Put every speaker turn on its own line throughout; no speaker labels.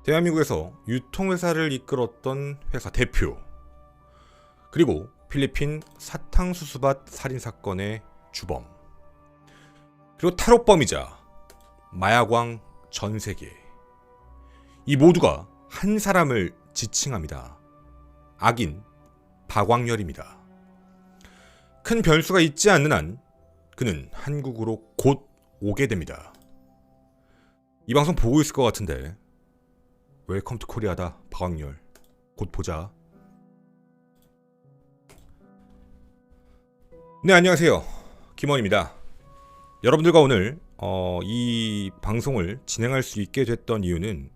대한민국에서 유통회사를 이끌었던 회사 대표, 그리고 필리핀 사탕수수밭 살인사건의 주범, 그리고 탈옥범이자 마약왕 전세계, 이 모두가 한 사람을 지칭합니다. 악인 박광렬입니다. 큰 변수가 있지 않는 한 그는 한국으로 곧 오게 됩니다. 이 방송 보고 있을 것 같은데 웰컴 투 코리아다. 박광렬 곧 보자. 네, 안녕하세요, 김원입니다. 여러분들과 오늘 이 방송을 진행할 수 있게 됐던 이유는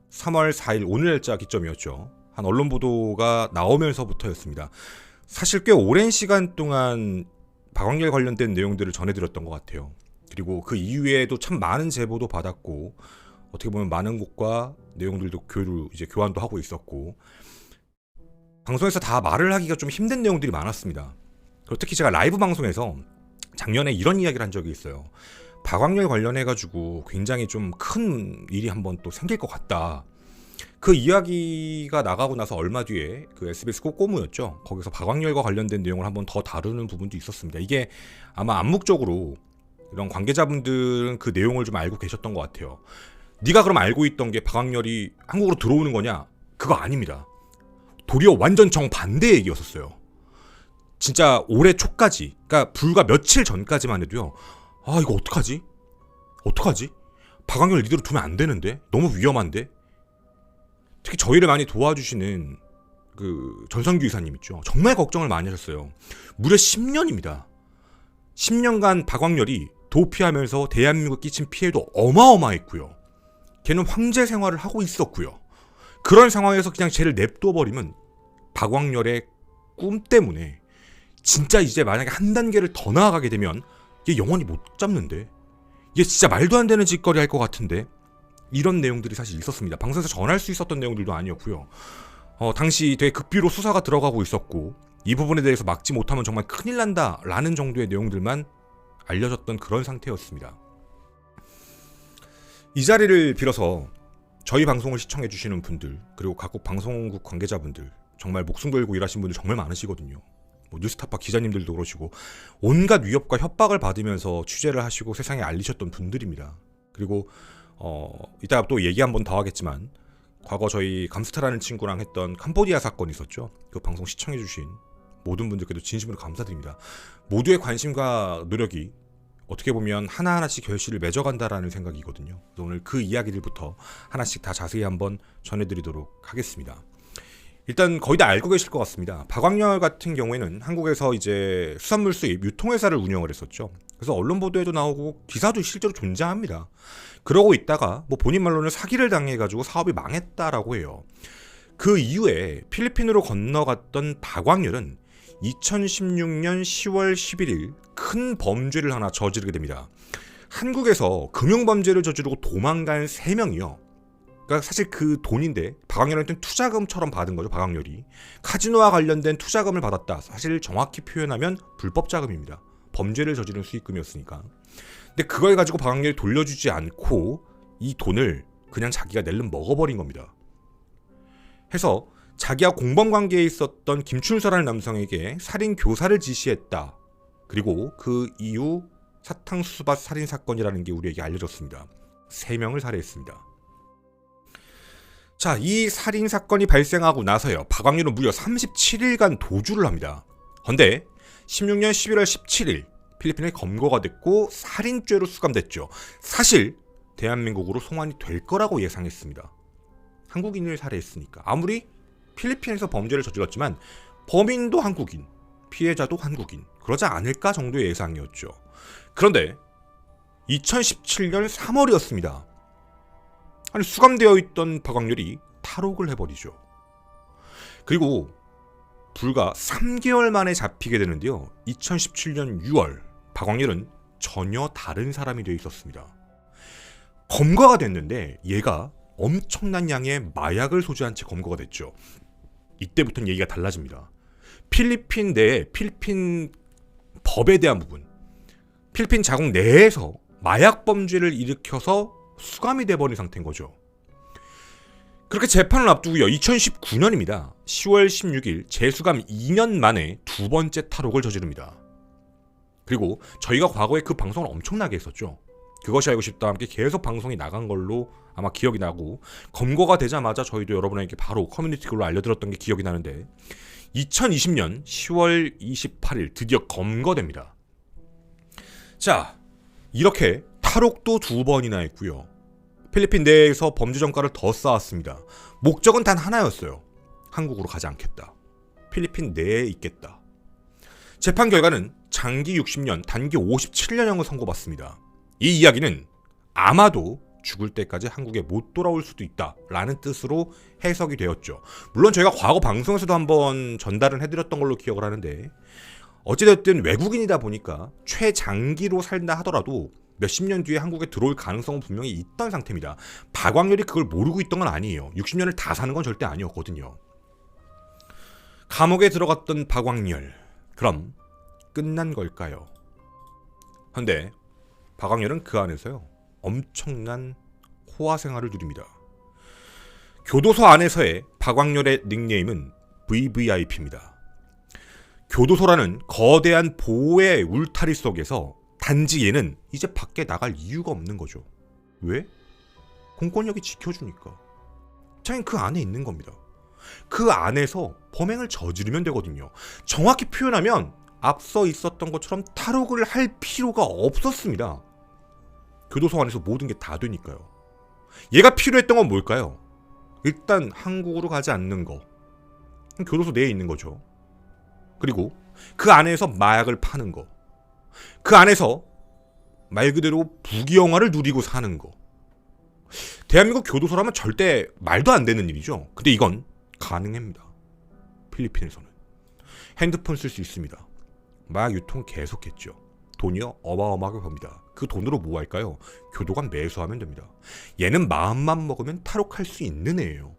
3월 4일 오늘 날짜 기점이었죠. 한 언론 보도가 나오면서부터였습니다. 사실 꽤 오랜 시간 동안 박광렬 관련된 내용들을 전해드렸던 것 같아요. 그리고 그 이후에도 참 많은 제보도 받았고, 어떻게 보면 많은 곳과 내용들도 교환도 하고 있었고, 방송에서 다 말을 하기가 좀 힘든 내용들이 많았습니다. 그리고 특히 제가 라이브 방송에서 작년에 이런 이야기를 한 적이 있어요. 박광렬 관련해가지고 굉장히 좀 큰 일이 한번 또 생길 것 같다. 그 이야기가 나가고 나서 얼마 뒤에 그 SBS 꼬꼬무였죠. 거기서 박광렬과 관련된 내용을 한번 더 다루는 부분도 있었습니다. 이게 아마 암묵적으로 이런 관계자분들은 그 내용을 좀 알고 계셨던 것 같아요. 네가 그럼 알고 있던 게 박광렬이 한국으로 들어오는 거냐? 그거 아닙니다. 도리어 완전 정반대 얘기였었어요. 진짜 올해 초까지, 그러니까 불과 며칠 전까지만 해도요. 아, 이거 어떡하지? 박광렬 이대로 두면 안 되는데? 너무 위험한데? 특히 저희를 많이 도와주시는 그 전성규 이사님 있죠. 정말 걱정을 많이 하셨어요. 무려 10년입니다. 10년간 박광렬이 도피하면서 대한민국 끼친 피해도 어마어마했고요. 걔는 황제 생활을 하고 있었고요. 그런 상황에서 그냥 쟤를 냅둬버리면 박광렬의 꿈 때문에 진짜 이제 만약에 한 단계를 더 나아가게 되면 얘 영원히 못 잡는데, 얘 진짜 말도 안 되는 짓거리 할 것 같은데, 이런 내용들이 사실 있었습니다. 방송에서 전할 수 있었던 내용들도 아니었고요. 당시 되게 급비로 수사가 들어가고 있었고, 이 부분에 대해서 막지 못하면 정말 큰일 난다 라는 정도의 내용들만 알려졌던 그런 상태였습니다. 이 자리를 빌어서 저희 방송을 시청해주시는 분들, 그리고 각국 방송국 관계자분들, 정말 목숨 걸고 일하신 분들 정말 많으시거든요. 뉴스타파 기자님들도 그러시고, 온갖 위협과 협박을 받으면서 취재를 하시고 세상에 알리셨던 분들입니다. 그리고 이따가 또 얘기 한번 더 하겠지만, 과거 저희 감스타라는 친구랑 했던 캄보디아 사건이 있었죠. 그 방송 시청해주신 모든 분들께도 진심으로 감사드립니다. 모두의 관심과 노력이 어떻게 보면 하나하나씩 결실을 맺어간다라는 생각이거든요. 그래서 오늘 그 이야기들부터 하나씩 다 자세히 한번 전해드리도록 하겠습니다. 일단 거의 다 알고 계실 것 같습니다. 박광렬 같은 경우에는 한국에서 이제 수산물 수입 유통회사를 운영을 했었죠. 그래서 언론 보도에도 나오고 기사도 실제로 존재합니다. 그러고 있다가 본인 말로는 사기를 당해가지고 사업이 망했다라고 해요. 그 이후에 필리핀으로 건너갔던 박광렬은 2016년 10월 11일 큰 범죄를 하나 저지르게 됩니다. 한국에서 금융범죄를 저지르고 도망간 3명이요. 그러니까 사실 그 돈인데 박광렬한테는 투자금처럼 받은 거죠. 박광렬이 카지노와 관련된 투자금을 받았다. 사실 정확히 표현하면 불법 자금입니다. 범죄를 저지른 수익금이었으니까. 근데 그걸 가지고 박광렬이 돌려주지 않고 이 돈을 그냥 자기가 낼름 먹어버린 겁니다. 해서 자기와 공범관계에 있었던 김춘서라는 남성에게 살인 교사를 지시했다. 그리고 그 이후 사탕수수밭 살인사건이라는 게 우리에게 알려졌습니다. 3명을 살해했습니다. 자, 이 살인사건이 발생하고 나서요, 박광렬은 무려 37일간 도주를 합니다. 그런데 16년 11월 17일 필리핀에 검거가 됐고 살인죄로 수감됐죠. 사실 대한민국으로 송환이 될 거라고 예상했습니다. 한국인을 살해했으니까. 아무리 필리핀에서 범죄를 저질렀지만 범인도 한국인, 피해자도 한국인, 그러지 않을까 정도의 예상이었죠. 그런데 2017년 3월이었습니다. 아니, 수감되어 있던 박광렬이 탈옥을 해버리죠. 그리고 불과 3개월 만에 잡히게 되는데요. 2017년 6월 박광렬은 전혀 다른 사람이 되어 있었습니다. 검거가 됐는데 얘가 엄청난 양의 마약을 소지한 채 검거가 됐죠. 이때부터는 얘기가 달라집니다. 필리핀 내에 필리핀 법에 대한 부분, 필리핀 자국 내에서 마약 범죄를 일으켜서 수감이 돼버린 상태인 거죠. 그렇게 재판을 앞두고요. 2019년입니다. 10월 16일 재수감 2년 만에 두 번째 탈옥을 저지릅니다. 그리고 저희가 과거에 그 방송을 엄청나게 했었죠. 그것이 알고 싶다와 함께 계속 방송이 나간 걸로 아마 기억이 나고, 검거가 되자마자 저희도 여러분에게 바로 커뮤니티 글로 알려드렸던 게 기억이 나는데, 2020년 10월 28일 드디어 검거됩니다. 자, 이렇게 탈옥도 두 번이나 했고요. 필리핀 내에서 범죄 전과를 더 쌓았습니다. 목적은 단 하나였어요. 한국으로 가지 않겠다. 필리핀 내에 있겠다. 재판 결과는 장기 60년, 단기 57년형을 선고받습니다. 이 이야기는 아마도 죽을 때까지 한국에 못 돌아올 수도 있다라는 뜻으로 해석이 되었죠. 물론 저희가 과거 방송에서도 한번 전달은 해드렸던 걸로 기억을 하는데, 어찌됐든 외국인이다 보니까 최장기로 살다 하더라도 몇십 년 뒤에 한국에 들어올 가능성은 분명히 있던 상태입니다. 박광렬이 그걸 모르고 있던 건 아니에요. 60년을 다 사는 건 절대 아니었거든요. 감옥에 들어갔던 박광렬, 그럼 끝난 걸까요? 근데 박광렬은 그 안에서요, 엄청난 호화 생활을 누립니다. 교도소 안에서의 박광렬의 닉네임은 VVIP입니다. 교도소라는 거대한 보호의 울타리 속에서 단지 얘는 이제 밖에 나갈 이유가 없는 거죠. 왜? 공권력이 지켜주니까. 자기는 그 안에 있는 겁니다. 그 안에서 범행을 저지르면 되거든요. 정확히 표현하면 앞서 있었던 것처럼 탈옥을 할 필요가 없었습니다. 교도소 안에서 모든 게 다 되니까요. 얘가 필요했던 건 뭘까요? 일단 한국으로 가지 않는 거. 교도소 내에 있는 거죠. 그리고 그 안에서 마약을 파는 거. 그 안에서 말 그대로 부귀영화를 누리고 사는 거. 대한민국 교도소라면 절대 말도 안 되는 일이죠. 근데 이건 가능합니다. 필리핀에서는. 핸드폰 쓸 수 있습니다. 마약 유통 계속했죠. 돈이요 어마어마하게 법니다. 그 돈으로 뭐 할까요? 교도관 매수하면 됩니다. 얘는 마음만 먹으면 탈옥할 수 있는 애예요.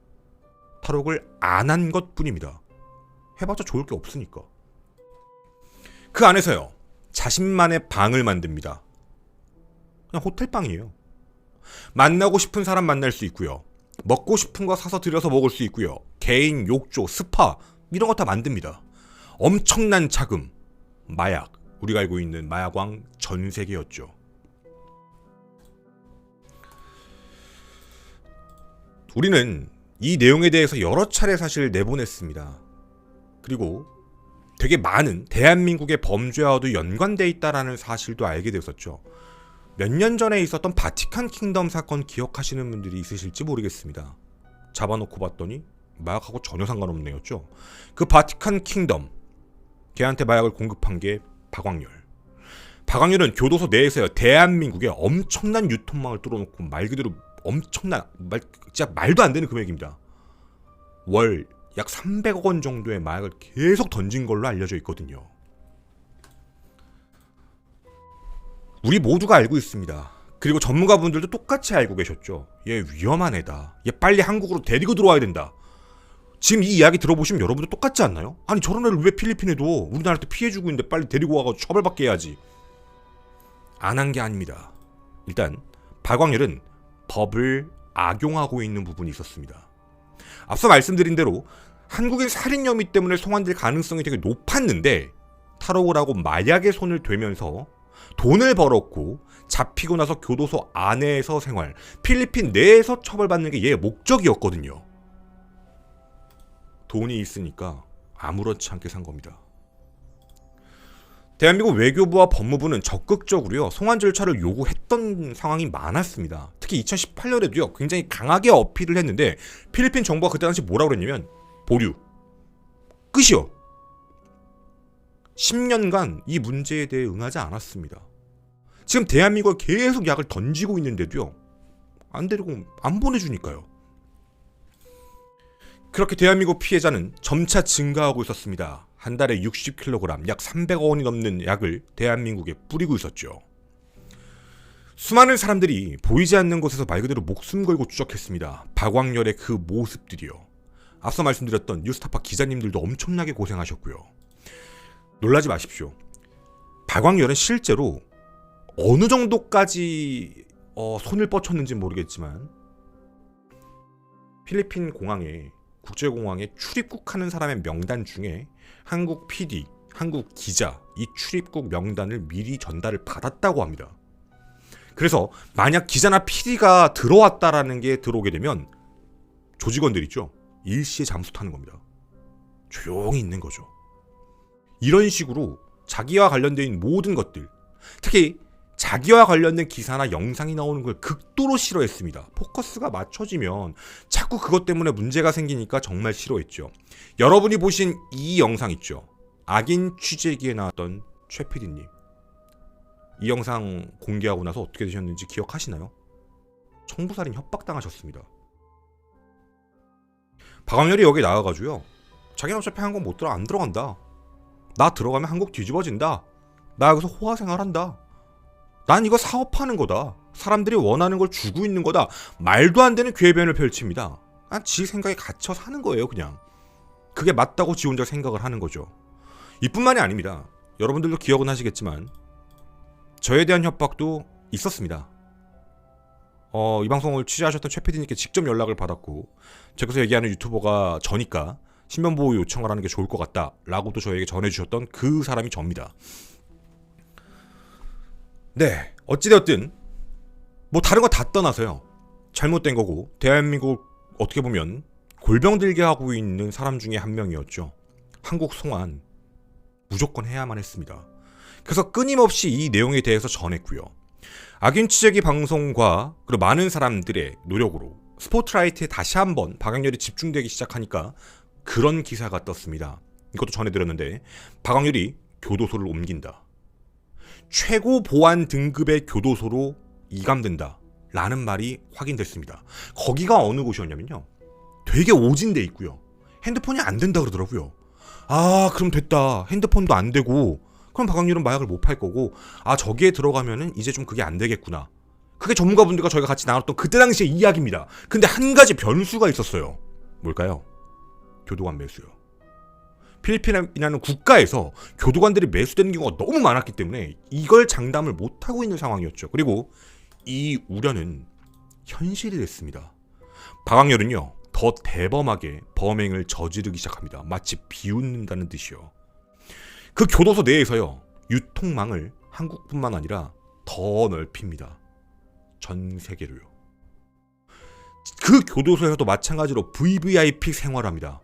탈옥을 안 한 것뿐입니다. 해봤자 좋을 게 없으니까. 그 안에서요, 자신만의 방을 만듭니다. 그냥 호텔방이에요. 만나고 싶은 사람 만날 수 있고요. 먹고 싶은 거 사서 들여서 먹을 수 있고요. 개인 욕조, 스파 이런 거 다 만듭니다. 엄청난 자금, 마약, 우리가 알고 있는 마약왕 전 세계였죠. 우리는 이 내용에 대해서 여러 차례 사실 내보냈습니다. 그리고 되게 많은 대한민국의 범죄와도 연관돼 있다라는 사실도 알게 되었었죠. 몇 년 전에 있었던 바티칸 킹덤 사건 기억하시는 분들이 있으실지 모르겠습니다. 잡아놓고 봤더니 마약하고 전혀 상관없네였죠. 그 바티칸 킹덤, 걔한테 마약을 공급한 게 박광렬. 박광렬은 교도소 내에서요, 대한민국에 엄청난 유통망을 뚫어놓고 말 그대로 엄청난, 진짜 말도 안 되는 금액입니다. 월 약 300억 원 정도의 마약을 계속 던진 걸로 알려져 있거든요. 우리 모두가 알고 있습니다. 그리고 전문가분들도 똑같이 알고 계셨죠. 얘 위험한 애다. 얘 빨리 한국으로 데리고 들어와야 된다. 지금 이 이야기 들어보시면 여러분도 똑같지 않나요? 아니 저런 애를 왜 필리핀에 둬? 우리나라한테 피해주고 있는데 빨리 데리고 와서 처벌받게 해야지. 안 한 게 아닙니다. 일단 박광렬은 법을 악용하고 있는 부분이 있었습니다. 앞서 말씀드린 대로 한국인 살인 혐의 때문에 송환될 가능성이 되게 높았는데, 탈옥을 하고 마약에 손을 대면서 돈을 벌었고 잡히고 나서 교도소 안에서 생활, 필리핀 내에서 처벌받는 게 얘의 목적이었거든요. 돈이 있으니까 아무렇지 않게 산 겁니다. 대한민국 외교부와 법무부는 적극적으로요, 송환 절차를 요구했던 상황이 많았습니다. 특히 2018년에도요 굉장히 강하게 어필을 했는데, 필리핀 정부가 그때 당시 뭐라고 그랬냐면 보류, 끝이요. 10년간 이 문제에 대해 응하지 않았습니다. 지금 대한민국에 계속 약을 던지고 있는데도요 안 데리고 안 보내주니까요. 그렇게 대한민국 피해자는 점차 증가하고 있었습니다. 한 달에 60kg, 약 300억 원이 넘는 약을 대한민국에 뿌리고 있었죠. 수많은 사람들이 보이지 않는 곳에서 말 그대로 목숨 걸고 추적했습니다. 박광렬의 그 모습들이요. 앞서 말씀드렸던 뉴스타파 기자님들도 엄청나게 고생하셨고요. 놀라지 마십시오. 박광렬은 실제로 어느 정도까지 손을 뻗쳤는지 모르겠지만 필리핀 공항에 국제공항에 출입국하는 사람의 명단 중에 한국 PD, 한국 기자 이 출입국 명단을 미리 전달을 받았다고 합니다. 그래서 만약 기자나 PD가 들어왔다라는 게 들어오게 되면 조직원들 있죠. 일시에 잠수 타는 겁니다. 조용히 있는 거죠. 이런 식으로 자기와 관련된 모든 것들, 특히 자기와 관련된 기사나 영상이 나오는 걸 극도로 싫어했습니다. 포커스가 맞춰지면 자꾸 그것 때문에 문제가 생기니까 정말 싫어했죠. 여러분이 보신 이 영상 있죠. 악인 취재기에 나왔던 최 PD님. 이 영상 공개하고 나서 어떻게 되셨는지 기억하시나요? 청부살인 협박당하셨습니다. 박광렬이 여기 나와가지고요. 자기는 어차피 한국 안 들어간다. 나 들어가면 한국 뒤집어진다. 나 여기서 호화생활한다. 난 이거 사업하는 거다. 사람들이 원하는 걸 주고 있는 거다. 말도 안 되는 궤변을 펼칩니다. 지 생각에 갇혀 사는 거예요, 그냥. 그게 맞다고 지 혼자 생각을 하는 거죠. 이뿐만이 아닙니다. 여러분들도 기억은 하시겠지만 저에 대한 협박도 있었습니다. 이 방송을 취재하셨던 최 PD님께 직접 연락을 받았고 저기서 얘기하는 유튜버가 저니까 신변보호 요청을 하는 게 좋을 것 같다 라고도 저에게 전해주셨던 그 사람이 접니다. 네, 어찌되었든 뭐 다른 거 다 떠나서요. 잘못된 거고 대한민국 어떻게 보면 골병들게 하고 있는 사람 중에 한 명이었죠. 한국 송환 무조건 해야만 했습니다. 그래서 끊임없이 이 내용에 대해서 전했고요. 악인 취재기 방송과 그리고 많은 사람들의 노력으로 스포트라이트에 다시 한번 박광렬이 집중되기 시작하니까 그런 기사가 떴습니다. 이것도 전해드렸는데 박광렬이 교도소를 옮긴다. 최고 보안 등급의 교도소로 이감된다 라는 말이 확인됐습니다. 거기가 어느 곳이었냐면요. 되게 오진돼 있고요. 핸드폰이 안 된다 그러더라고요. 그럼 됐다. 핸드폰도 안 되고 그럼 박광렬은 마약을 못 팔 거고 저기에 들어가면은 이제 좀 그게 안 되겠구나. 그게 전문가분들과 저희가 같이 나눴던 그때 당시의 이야기입니다. 근데 한 가지 변수가 있었어요. 뭘까요? 교도관 매수요. 필리핀이라는 국가에서 교도관들이 매수되는 경우가 너무 많았기 때문에 이걸 장담을 못하고 있는 상황이었죠. 그리고 이 우려는 현실이 됐습니다. 박광렬은요. 더 대범하게 범행을 저지르기 시작합니다. 마치 비웃는다는 듯이요. 그 교도소 내에서요. 유통망을 한국뿐만 아니라 더 넓힙니다. 전 세계로요. 그 교도소에서도 마찬가지로 VVIP 생활합니다.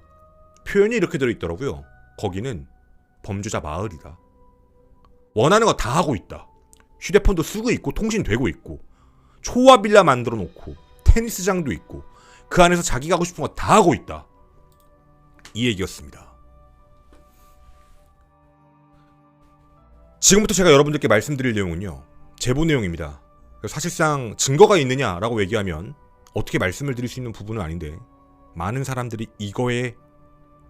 표현이 이렇게 들어있더라고요. 거기는 범죄자 마을이다. 원하는 거 다 하고 있다. 휴대폰도 쓰고 있고 통신되고 있고 초화 빌라 만들어 놓고 테니스장도 있고 그 안에서 자기가 하고 싶은 거 다 하고 있다. 이 얘기였습니다. 지금부터 제가 여러분들께 말씀드릴 내용은요. 제보 내용입니다. 사실상 증거가 있느냐라고 얘기하면 어떻게 말씀을 드릴 수 있는 부분은 아닌데 많은 사람들이 이거에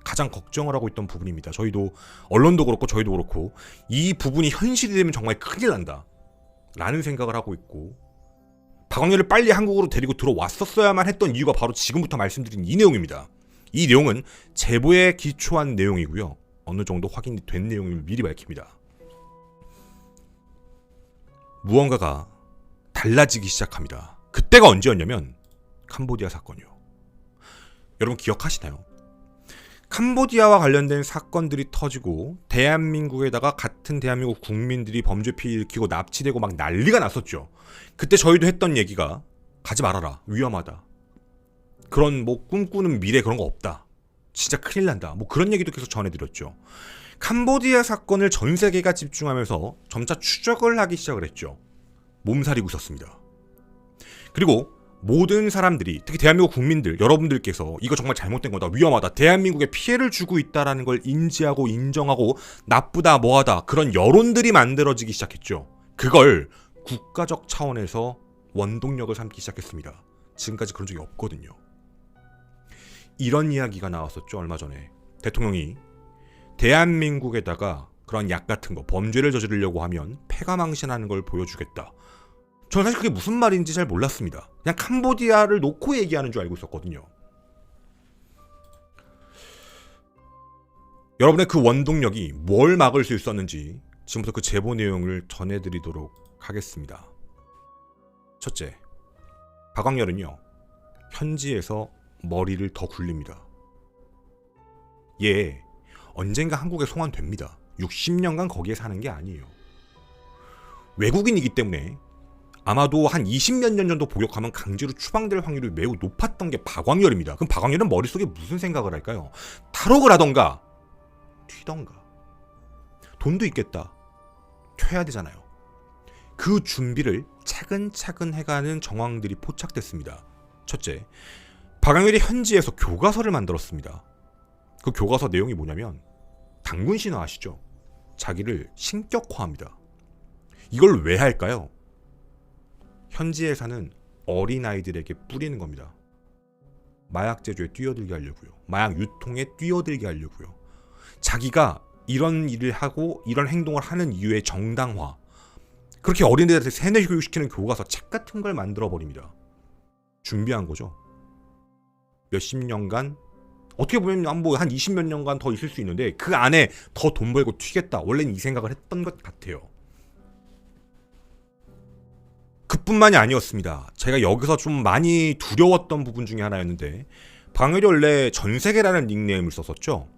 가장 걱정을 하고 있던 부분입니다. 저희도 언론도 그렇고 저희도 그렇고 이 부분이 현실이 되면 정말 큰일 난다 라는 생각을 하고 있고 박광렬을 빨리 한국으로 데리고 들어왔었어야만 했던 이유가 바로 지금부터 말씀드린 이 내용입니다. 이 내용은 제보에 기초한 내용이고요. 어느 정도 확인이 된 내용임을 미리 밝힙니다. 무언가가 달라지기 시작합니다. 그때가 언제였냐면 캄보디아 사건이요. 여러분 기억하시나요? 캄보디아와 관련된 사건들이 터지고 대한민국에다가 같은 대한민국 국민들이 범죄 피해 일으키고 납치되고 막 난리가 났었죠. 그때 저희도 했던 얘기가 가지 말아라. 위험하다. 그런 뭐 꿈꾸는 미래 그런 거 없다. 진짜 큰일 난다. 뭐 그런 얘기도 계속 전해드렸죠. 캄보디아 사건을 전 세계가 집중하면서 점차 추적을 하기 시작을 했죠. 몸살이고 있었습니다. 그리고 모든 사람들이 특히 대한민국 국민들 여러분들께서 이거 정말 잘못된 거다 위험하다 대한민국에 피해를 주고 있다라는 걸 인지하고 인정하고 나쁘다 뭐하다 그런 여론들이 만들어지기 시작했죠. 그걸 국가적 차원에서 원동력을 삼기 시작했습니다. 지금까지 그런 적이 없거든요. 이런 이야기가 나왔었죠. 얼마 전에 대통령이 대한민국에다가 그런 약 같은 거 범죄를 저지르려고 하면 패가망신하는 걸 보여주겠다. 저는 사실 그게 무슨 말인지 잘 몰랐습니다. 그냥 캄보디아를 놓고 얘기하는 줄 알고 있었거든요. 여러분의 그 원동력이 뭘 막을 수 있었는지 지금부터 그 제보 내용을 전해드리도록 하겠습니다. 첫째, 박광렬은요. 현지에서 머리를 더 굴립니다. 얘 언젠가 한국에 송환됩니다. 60년간 거기에 사는 게 아니에요. 외국인이기 때문에 아마도 한 20몇 년 정도 복역하면 강제로 추방될 확률이 매우 높았던 게 박광렬입니다. 그럼 박광렬은 머릿속에 무슨 생각을 할까요? 탈옥을 하던가 튀던가. 돈도 있겠다. 튀어야 되잖아요. 그 준비를 차근차근 해가는 정황들이 포착됐습니다. 첫째, 박광렬이 현지에서 교과서를 만들었습니다. 그 교과서 내용이 뭐냐면 당군 신화 아시죠? 자기를 신격화합니다. 이걸 왜 할까요? 현지에 사는 어린아이들에게 뿌리는 겁니다. 마약 제조에 뛰어들게 하려고요. 마약 유통에 뛰어들게 하려고요. 자기가 이런 일을 하고 이런 행동을 하는 이유의 정당화. 그렇게 어린애들한테 세뇌 교육시키는 교과서 책 같은 걸 만들어버립니다. 준비한 거죠. 몇십 년간, 어떻게 보면 뭐 한 20몇 년간 더 있을 수 있는데 그 안에 더 돈 벌고 튀겠다. 원래는 이 생각을 했던 것 같아요. 그뿐만이 아니었습니다. 제가 여기서 좀 많이 두려웠던 부분 중에 하나였는데 박광렬이 원래 전세계라는 닉네임을 썼었죠.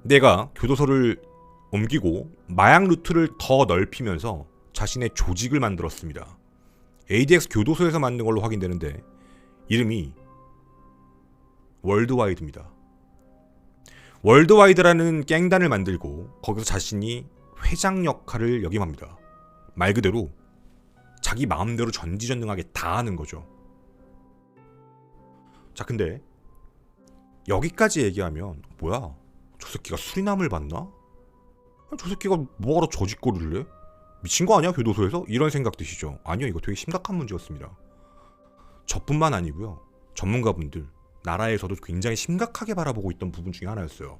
내가 교도소를 옮기고 마약 루트를 더 넓히면서 자신의 조직을 만들었습니다. ADX 교도소에서 만든 걸로 확인되는데 이름이 월드와이드입니다. 월드와이드라는 갱단을 만들고 거기서 자신이 회장 역할을 역임합니다. 말 그대로 자기 마음대로 전지전능하게 다 하는 거죠. 자, 근데 여기까지 얘기하면 뭐야? 저 새끼가 수리남을 봤나? 저 새끼가 뭐하러 저 짓거리를 해? 미친 거 아니야 교도소에서? 이런 생각 드시죠? 아니요, 이거 되게 심각한 문제였습니다. 저뿐만 아니고요. 전문가분들, 나라에서도 굉장히 심각하게 바라보고 있던 부분 중에 하나였어요.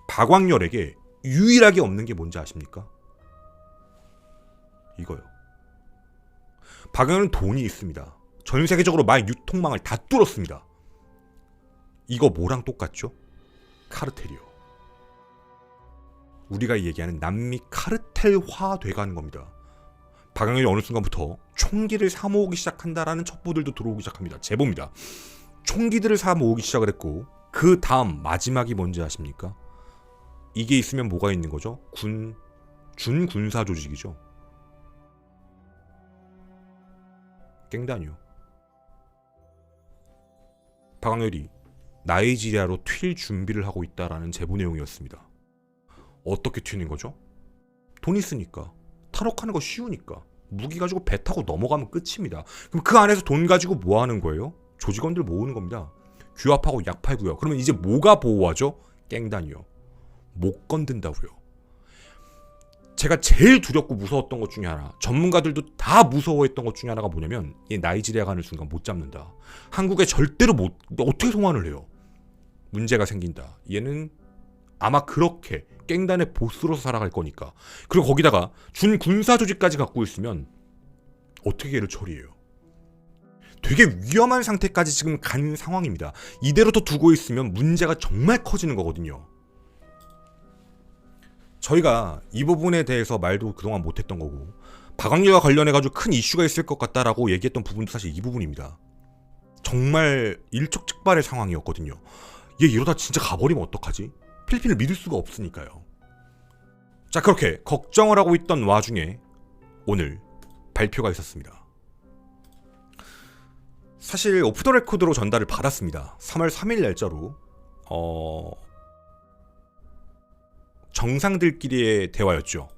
박광렬에게 유일하게 없는 게 뭔지 아십니까? 이거요. 박광렬은 돈이 있습니다. 전 세계적으로 마약 유통망을 다 뚫었습니다. 이거 뭐랑 똑같죠? 카르텔이요. 우리가 얘기하는 남미 카르텔화 돼가는 겁니다. 박광렬이 어느 순간부터 총기를 사 모으기 시작한다라는 첩보들도 들어오기 시작합니다. 제보입니다. 총기들을 사 모으기 시작을 했고 그 다음 마지막이 뭔지 아십니까? 이게 있으면 뭐가 있는 거죠? 준군사 조직이죠. 갱단이요. 박광렬이 나이지리아로 튈 준비를 하고 있다라는 제보 내용이었습니다. 어떻게 튀는 거죠? 돈 있으니까. 탈옥하는 거 쉬우니까. 무기 가지고 배 타고 넘어가면 끝입니다. 그럼 그 안에서 돈 가지고 뭐 하는 거예요? 조직원들 모으는 겁니다. 규합하고 약 팔고요. 그러면 이제 뭐가 보호하죠? 갱단이요. 못 건든다고요. 제가 제일 두렵고 무서웠던 것 중에 하나, 전문가들도 다 무서워했던 것 중에 하나가 뭐냐면 얘 나이지리아 가는 순간 못 잡는다. 한국에 절대로 못, 어떻게 송환을 해요? 문제가 생긴다. 얘는 아마 그렇게 갱단의 보스로서 살아갈 거니까. 그리고 거기다가 준군사 조직까지 갖고 있으면 어떻게 얘를 처리해요? 되게 위험한 상태까지 지금 간 상황입니다. 이대로 더 두고 있으면 문제가 정말 커지는 거거든요. 저희가 이 부분에 대해서 말도 그동안 못했던 거고 박광렬과 관련해가지고 큰 이슈가 있을 것 같다라고 얘기했던 부분도 사실 이 부분입니다. 정말 일촉즉발의 상황이었거든요. 얘 이러다 진짜 가버리면 어떡하지? 필리핀을 믿을 수가 없으니까요. 자, 그렇게 걱정을 하고 있던 와중에 오늘 발표가 있었습니다. 사실 오프 더 레코드로 전달을 받았습니다. 3월 3일 날짜로 정상들끼리의 대화였죠.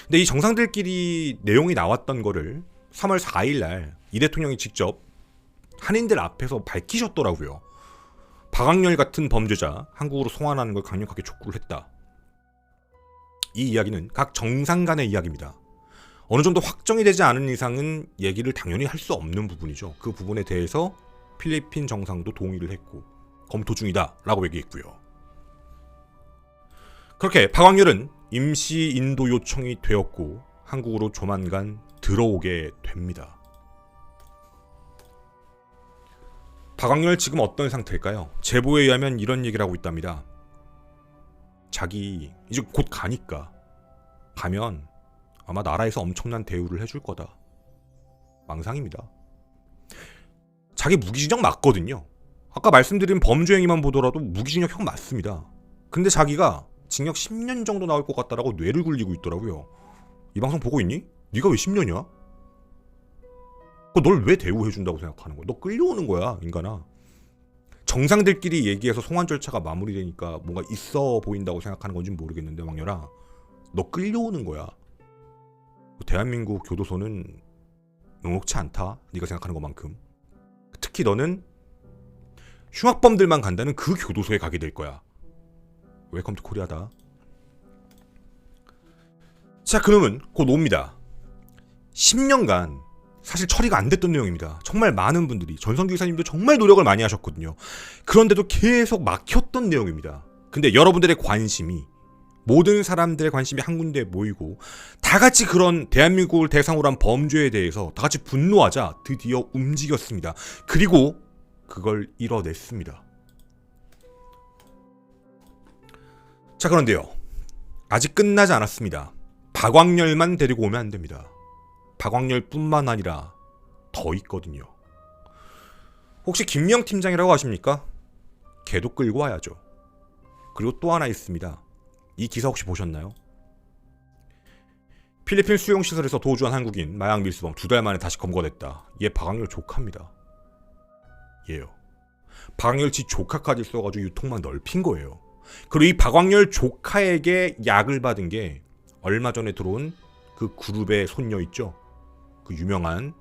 근데 이 정상들끼리 내용이 나왔던 거를 3월 4일 날 이 대통령이 직접 한인들 앞에서 밝히셨더라고요. 박광렬 같은 범죄자 한국으로 송환하는 걸 강력하게 촉구를 했다. 이 이야기는 각 정상 간의 이야기입니다. 어느 정도 확정이 되지 않은 이상은 얘기를 당연히 할 수 없는 부분이죠. 그 부분에 대해서 필리핀 정상도 동의를 했고 검토 중이다 라고 얘기했고요. 그렇게 박광렬은 임시 인도 요청이 되었고 한국으로 조만간 들어오게 됩니다. 박광렬 지금 어떤 상태일까요? 제보에 의하면 이런 얘기를 하고 있답니다. 자기 이제 곧 가니까 가면 아마 나라에서 엄청난 대우를 해줄 거다. 망상입니다. 자기 무기징역 맞거든요. 아까 말씀드린 범죄 행위만 보더라도 무기징역형 맞습니다. 근데 자기가 징역 10년 정도 나올 것 같다라고 뇌를 굴리고 있더라고요. 이 방송 보고 있니? 네가 왜 10년이야? 널 왜 대우해준다고 생각하는 거야? 너 끌려오는 거야, 인간아. 정상들끼리 얘기해서 송환 절차가 마무리되니까 뭔가 있어 보인다고 생각하는 건지 모르겠는데 왕렬아, 너 끌려오는 거야. 대한민국 교도소는 녹록치 않다, 네가 생각하는 것만큼. 특히 너는 흉악범들만 간다는 그 교도소에 가게 될 거야. 웰컴 투 코리아다. 자, 그놈은 곧 옵니다. 10년간 사실 처리가 안 됐던 내용입니다. 정말 많은 분들이, 전성기 기사님도 정말 노력을 많이 하셨거든요. 그런데도 계속 막혔던 내용입니다. 근데 여러분들의 관심이, 모든 사람들의 관심이 한 군데에 모이고 다 같이 그런 대한민국을 대상으로 한 범죄에 대해서 다 같이 분노하자 드디어 움직였습니다. 그리고 그걸 이뤄냈습니다. 자, 그런데요, 아직 끝나지 않았습니다. 박광렬만 데리고 오면 안 됩니다. 박광렬뿐만 아니라 더 있거든요. 혹시 김명 팀장이라고 아십니까? 걔도 끌고 와야죠. 그리고 또 하나 있습니다. 이 기사 혹시 보셨나요? 필리핀 수용시설에서 도주한 한국인 마약 밀수범 2달 만에 다시 검거됐다. 얘 박광렬 조카입니다. 얘요. 박광렬 지 조카까지 써가지고 유통망 넓힌 거예요. 그리고 이 박광렬 조카에게 약을 받은 게 얼마 전에 들어온 그 그룹의 손녀 있죠? 그 유명한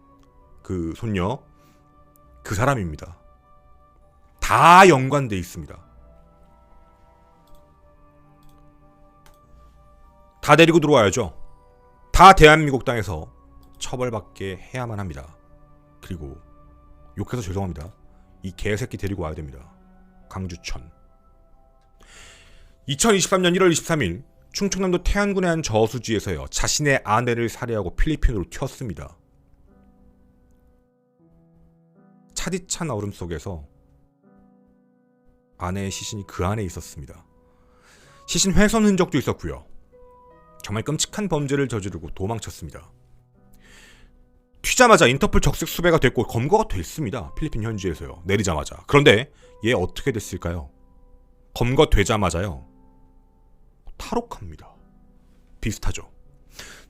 그 손녀, 그 사람입니다. 다 연관돼 있습니다. 다 데리고 들어와야죠. 다 대한민국 땅에서 처벌받게 해야만 합니다. 그리고 욕해서 죄송합니다. 이 개새끼 데리고 와야 됩니다. 강주천. 2023년 1월 23일 충청남도 태안군의 한 저수지에서요, 자신의 아내를 살해하고 필리핀으로 튀었습니다. 차디찬 얼음 속에서 아내의 시신이 그 안에 있었습니다. 시신 훼손 흔적도 있었고요. 정말 끔찍한 범죄를 저지르고 도망쳤습니다. 튀자마자 인터폴 적색 수배가 됐고 검거가 됐습니다. 필리핀 현지에서요. 내리자마자. 그런데 얘 어떻게 됐을까요? 검거되자마자요, 탈옥합니다. 비슷하죠.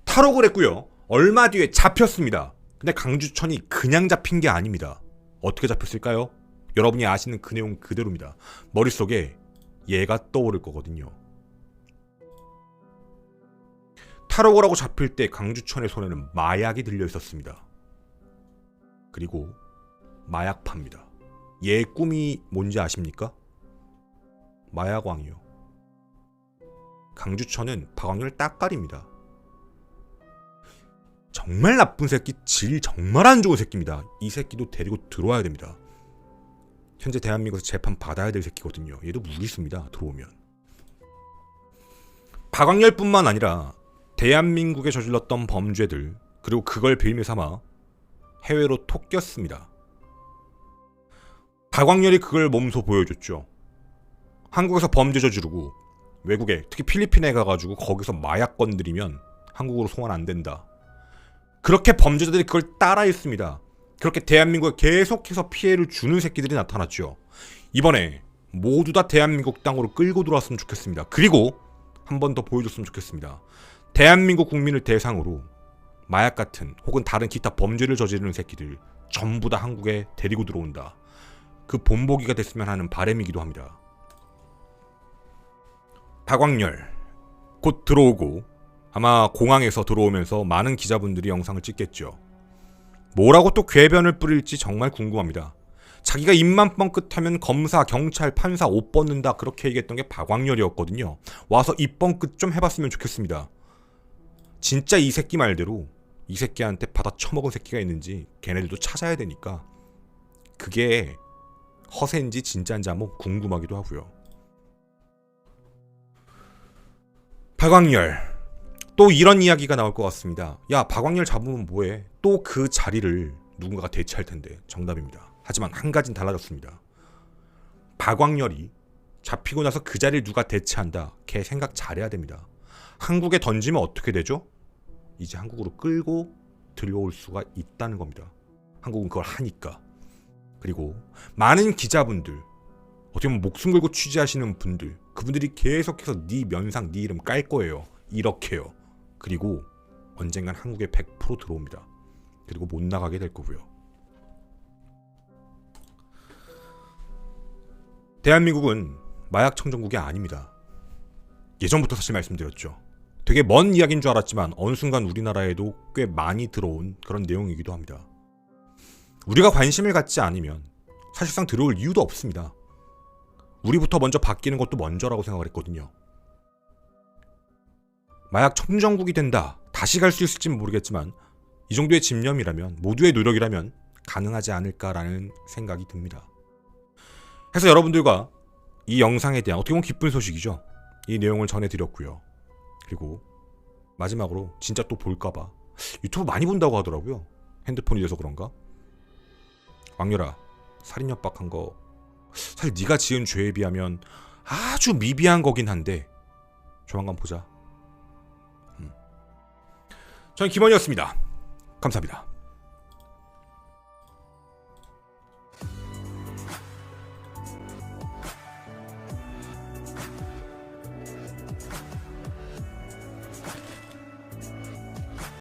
탈옥을 했고요. 얼마 뒤에 잡혔습니다. 근데 강주천이 그냥 잡힌 게 아닙니다. 어떻게 잡혔을까요? 여러분이 아시는 그 내용 그대로입니다. 머릿속에 얘가 떠오를 거거든요. 탈옥을 하고 잡힐 때 강주천의 손에는 마약이 들려 있었습니다. 그리고 마약파입니다. 얘의 꿈이 뭔지 아십니까? 마약왕이요. 강주천은 박광렬 따까리입니다. 정말 나쁜 새끼, 질 정말 안 좋은 새끼입니다. 이 새끼도 데리고 들어와야 됩니다. 현재 대한민국에서 재판 받아야 될 새끼거든요. 얘도 무리수입니다. 들어오면. 박광렬뿐만 아니라 대한민국에 저질렀던 범죄들, 그리고 그걸 빌미 삼아 해외로 톡겼습니다. 박광렬이 그걸 몸소 보여줬죠. 한국에서 범죄 저지르고 외국에, 특히 필리핀에 가가지고 거기서 마약 건드리면 한국으로 송환 안 된다. 그렇게 범죄자들이 그걸 따라했습니다. 그렇게 대한민국에 계속해서 피해를 주는 새끼들이 나타났죠. 이번에 모두 다 대한민국 땅으로 끌고 들어왔으면 좋겠습니다. 그리고 한 번 더 보여줬으면 좋겠습니다. 대한민국 국민을 대상으로 마약 같은 혹은 다른 기타 범죄를 저지르는 새끼들 전부 다 한국에 데리고 들어온다. 그 본보기가 됐으면 하는 바람이기도 합니다. 박광렬 곧 들어오고 아마 공항에서 들어오면서 많은 기자분들이 영상을 찍겠죠. 뭐라고 또 궤변을 뿌릴지 정말 궁금합니다. 자기가 입만 뻥끗하면 검사, 경찰, 판사 옷 벗는다 그렇게 얘기했던 게 박광렬이었거든요. 와서 입 뻥끗 좀 해봤으면 좋겠습니다. 진짜 이 새끼 말대로 이 새끼한테 받아 처먹은 새끼가 있는지 걔네들도 찾아야 되니까 그게 허세인지 진짜인지 한번 궁금하기도 하고요. 박광렬 또 이런 이야기가 나올 것 같습니다. 야, 박광렬 잡으면 뭐해? 또 그 자리를 누군가가 대체할 텐데. 정답입니다. 하지만 한 가지는 달라졌습니다. 박광렬이 잡히고 나서 그 자리를 누가 대체한다. 걔 생각 잘해야 됩니다. 한국에 던지면 어떻게 되죠? 이제 한국으로 끌고 들여올 수가 있다는 겁니다. 한국은 그걸 하니까. 그리고 많은 기자분들, 어떻게 보면 목숨 걸고 취재하시는 분들, 그분들이 계속해서 네 면상, 네 이름 깔 거예요. 이렇게요. 그리고 언젠간 한국에 100% 들어옵니다. 그리고 못 나가게 될 거고요. 대한민국은 마약 청정국이 아닙니다. 예전부터 사실 말씀드렸죠. 되게 먼 이야기인 줄 알았지만 어느 순간 우리나라에도 꽤 많이 들어온 그런 내용이기도 합니다. 우리가 관심을 갖지 않으면 사실상 들어올 이유도 없습니다. 우리부터 먼저 바뀌는 것도 먼저라고 생각을 했거든요. 마약 청정국이 된다. 다시 갈 수 있을지는 모르겠지만 이 정도의 집념이라면, 모두의 노력이라면 가능하지 않을까라는 생각이 듭니다. 그래서 여러분들과 이 영상에 대한 어떻게 보면 기쁜 소식이죠. 이 내용을 전해드렸고요. 그리고 마지막으로 진짜 또 볼까봐 유튜브 많이 본다고 하더라고요. 핸드폰이 돼서 그런가? 왕렬아, 살인협박한 거 사실 네가 지은 죄에 비하면 아주 미비한 거긴 한데 조만간 보자. 저는 김원이었습니다. 감사합니다.